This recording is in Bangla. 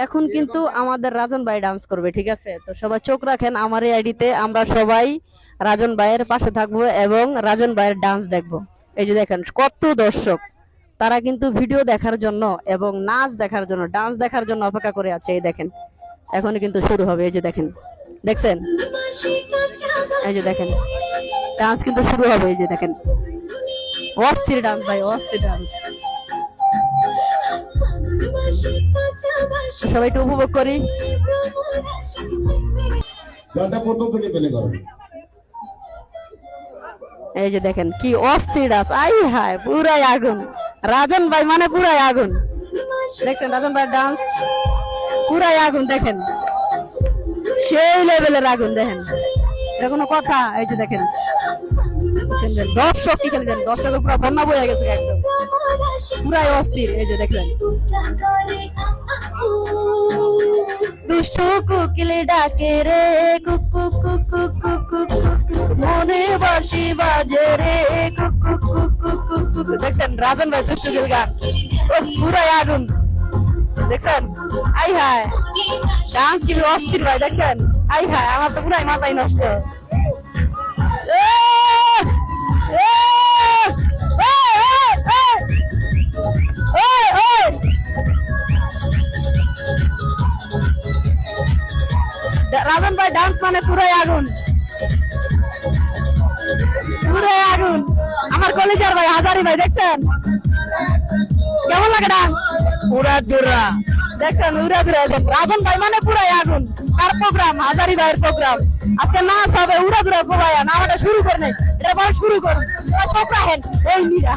এখন কিন্তু আমাদের রাজন ভাই ডান্স করবে, ঠিক আছে? তো সবাই চোখ রাখেন আমার এই আইডিতে, আমরা সবাই রাজন ভাইয়ের পাশে থাকবো এবং রাজন ভাইয়ের ডান্স দেখবো। এই যে দেখেন কত দর্শক, তারা কিন্তু ভিডিও দেখার জন্য এবং নাচ দেখার জন্য, ডান্স দেখার জন্য অপেক্ষা করে আছে। এই দেখেন এখনই কিন্তু শুরু হবে। এই যে দেখেন, দেখছেন? এই যে দেখেন ডান্স কিন্তু শুরু হবে। এই যে দেখেন অস্থির ডান্স ভাই, অস্থির ডান্স। সবাই একটু উপভোগ করি। গানটা প্রথম থেকে প্লে করো। এই যে দেখেন কি অস্থির ডান্স, আই হায় পুরাই আগুন। রাজন ভাই মানে পুরাই আগুন। দেখছেন রাজন ভাই ডান্স পুরাই আগুন, দেখেন সেই লেভেলের আগুন। দেখেন এটা কোনো কথা? এই যে দেখেন দর্শক কি খেলে দেন, দর্শকের পুরো বন্যা বয়ে গেছে একদম, পুরাই অস্থির। এই যে দেখলেন দুষ্টু কুকিলে ডাকে রে কুকু কুকু কুকু কুকু, মনে বাঁশি বাজে রে কুকু কুকু কুকু। দেখছেন রাজন ভাই দুষ্টু কুকিল গান পুরাই আগুন। দেখছেন আই হায় ডান্স কি অস্থির ভাই, দেখছেন আই হায় আমার তো পুরাই মাথায় নষ্ট। রাজন ভাই ডান্স মানে পুরাই আগুন, পুরাই আগুন। আমার কলেজের ভাই হাজারি ভাই, দেখছেন কেমন লাগে ডান্স? পুরা দুরা দেখছেন উড়া দুরা। রাজন ভাই মানে পুরাই আগুন। তার প্রোগ্রাম হাজারি ভাইয়ের প্রোগ্রাম আজকে নাচ হবে উড়া দুরা। কোবায়া নামাটা শুরু করে নেই, এটা শুরু করুন সব রাখেন এই নিরা।